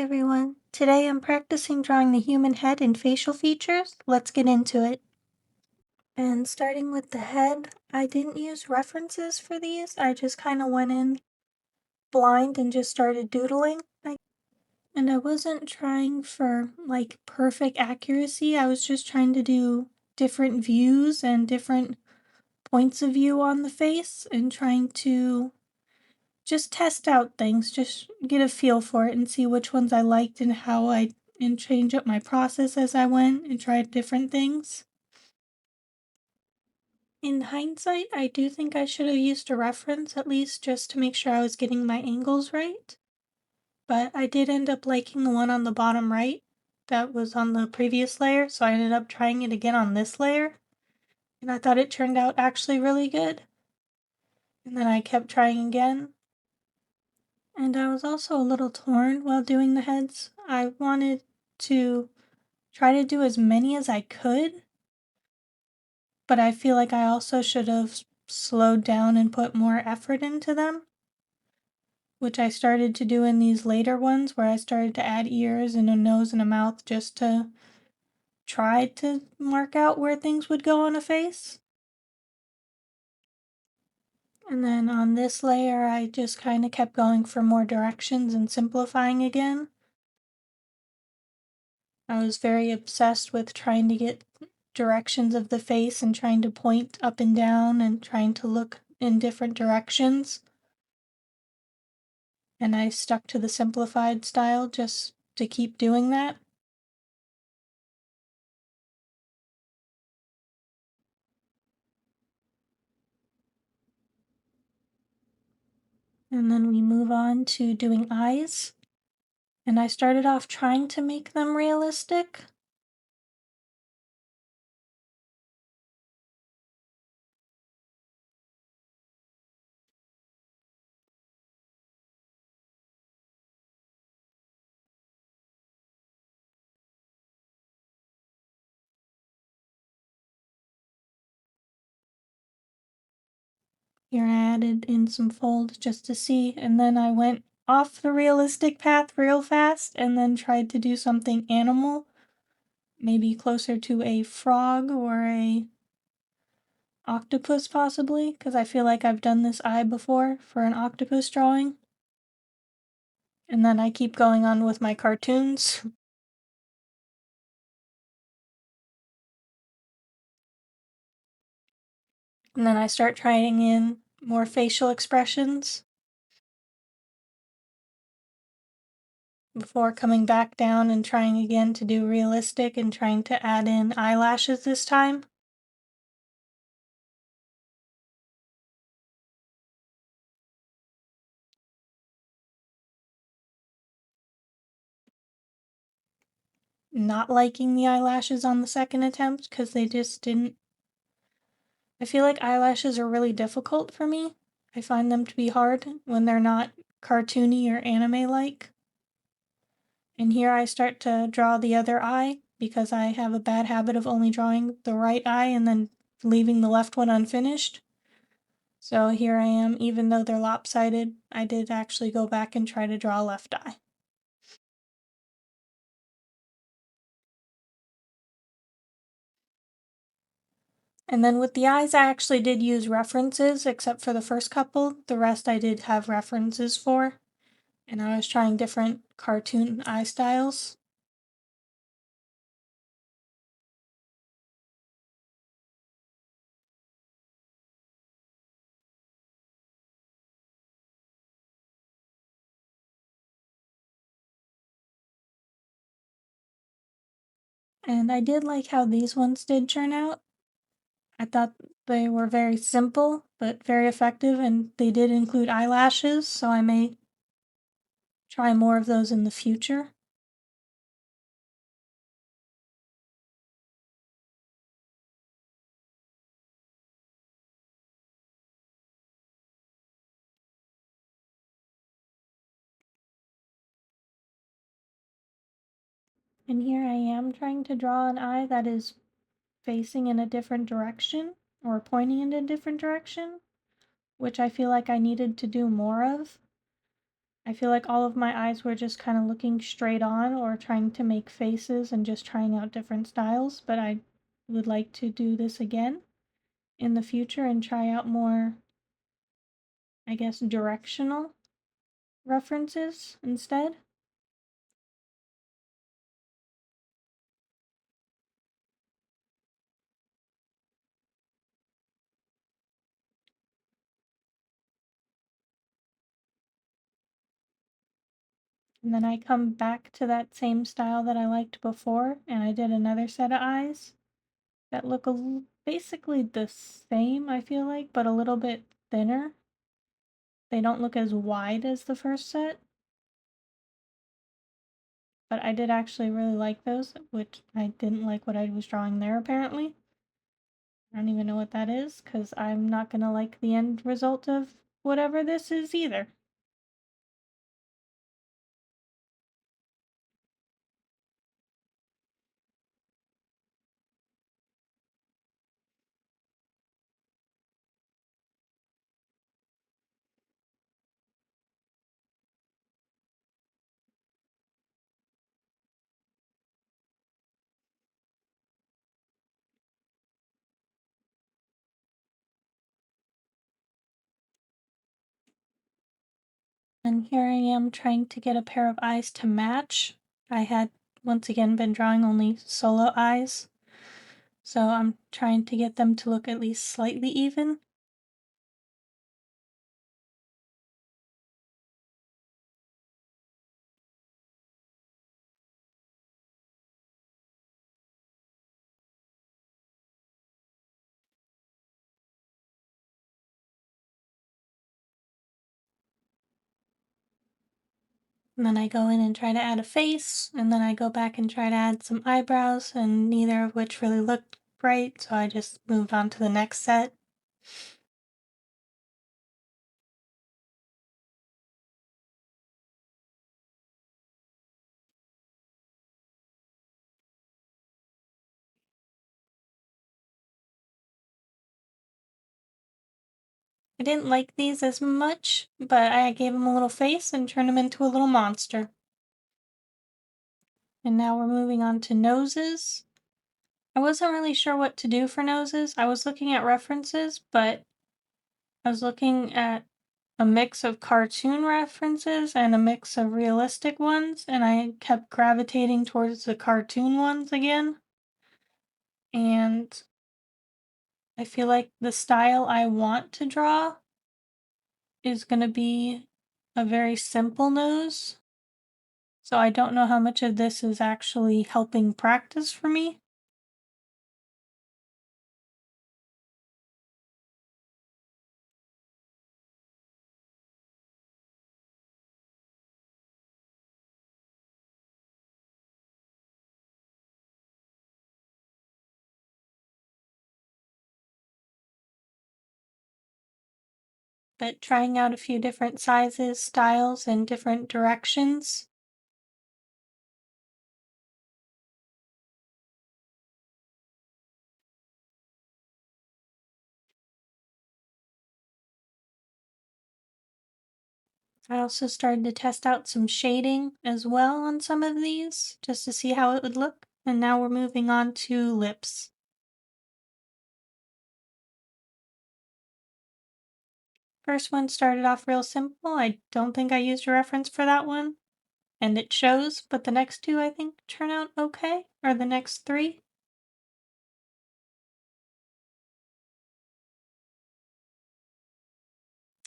everyone. Today I'm practicing drawing the human head and facial features. Let's get into it. And starting with the head, I didn't use references for these. I just kind of went in blind and just started doodling. And I wasn't trying for like perfect accuracy. I was just trying to do different views and different points of view on the face and trying to just test out things, just get a feel for it and see which ones I liked and and change up my process as I went and tried different things. In hindsight, I do think I should have used a reference at least just to make sure I was getting my angles right. But I did end up liking the one on the bottom right that was on the previous layer, so I ended up trying it again on this layer. And I thought it turned out actually really good. And then I kept trying again. And I was also a little torn while doing the heads. I wanted to try to do as many as I could, but I feel like I also should have slowed down and put more effort into them, which I started to do in these later ones where I started to add ears and a nose and a mouth just to try to mark out where things would go on a face. And then on this layer, I just kind of kept going for more directions and simplifying again. I was very obsessed with trying to get directions of the face and trying to point up and down and trying to look in different directions. And I stuck to the simplified style just to keep doing that. And then we move on to doing eyes. And I started off trying to make them realistic. Here I added in some folds just to see, and then I went off the realistic path real fast and then tried to do something animal, maybe closer to a frog or a octopus possibly, because I feel like I've done this eye before for an octopus drawing. And then I keep going on with my cartoons. And then I start trying in more facial expressions before coming back down and trying again to do realistic and trying to add in eyelashes this time. Not liking the eyelashes on the second attempt because they just didn't. I feel like eyelashes are really difficult for me. I find them to be hard when they're not cartoony or anime like. And here I start to draw the other eye because I have a bad habit of only drawing the right eye and then leaving the left one unfinished. So here I am, even though they're lopsided, I did actually go back and try to draw a left eye. And then with the eyes, I actually did use references, except for the first couple. The rest I did have references for. And I was trying different cartoon eye styles. And I did like how these ones did turn out. I thought they were very simple, but very effective, and they did include eyelashes, so I may try more of those in the future. And here I am trying to draw an eye that is facing in a different direction, or pointing in a different direction, which I feel like I needed to do more of. I feel like all of my eyes were just kind of looking straight on or trying to make faces and just trying out different styles, but I would like to do this again in the future and try out more, I guess, directional references instead. And then I come back to that same style that I liked before, and I did another set of eyes that look basically the same, I feel like, but a little bit thinner. They don't look as wide as the first set, but I did actually really like those, which I didn't like what I was drawing there apparently. I don't even know what that is, because I'm not gonna like the end result of whatever this is either. And here I am trying to get a pair of eyes to match. I had once again been drawing only solo eyes, so I'm trying to get them to look at least slightly even. And then I go in and try to add a face, and then I go back and try to add some eyebrows, and neither of which really looked right, so I just moved on to the next set. I didn't like these as much, but I gave him a little face and turned him into a little monster. And now we're moving on to noses. I wasn't really sure what to do for noses. I was looking at references, but I was looking at a mix of cartoon references and a mix of realistic ones, and I kept gravitating towards the cartoon ones again. And I feel like the style I want to draw is going to be a very simple nose. So I don't know how much of this is actually helping practice for me. But trying out a few different sizes, styles, and different directions. I also started to test out some shading as well on some of these, just to see how it would look. And now we're moving on to lips. First one started off real simple. I don't think I used a reference for that one, and it shows, but the next two I think turn out okay, or the next three.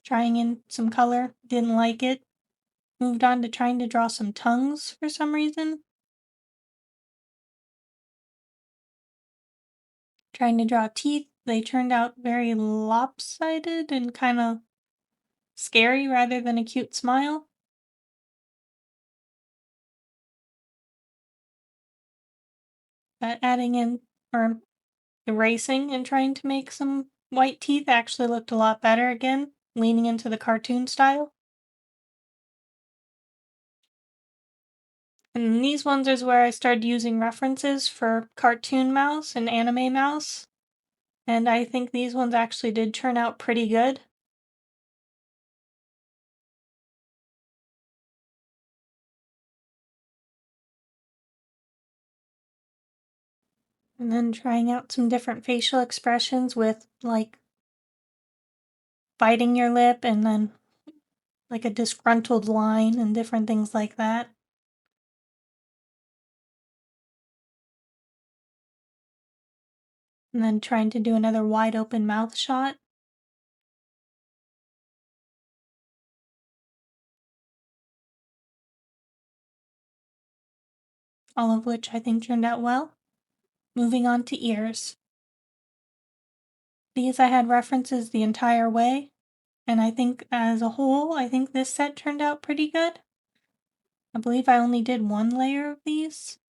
Trying in some color, didn't like it. Moved on to trying to draw some tongues for some reason. Trying to draw teeth, they turned out very lopsided and kind of scary rather than a cute smile. But adding in, or erasing and trying to make some white teeth actually looked a lot better again, leaning into the cartoon style. And these ones is where I started using references for cartoon mouse and anime mouse. And I think these ones actually did turn out pretty good. And then trying out some different facial expressions with like biting your lip and then like a disgruntled line and different things like that. And then trying to do another wide open mouth shot. All of which I think turned out well. Moving on to ears. These I had references the entire way, and I think as a whole, I think this set turned out pretty good. I believe I only did one layer of these.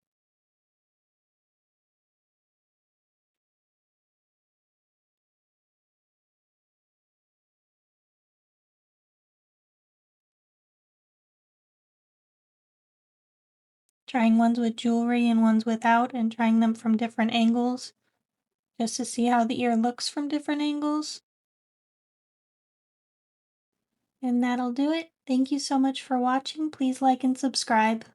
Trying ones with jewelry and ones without, and trying them from different angles, just to see how the ear looks from different angles. And that'll do it. Thank you so much for watching. Please like and subscribe.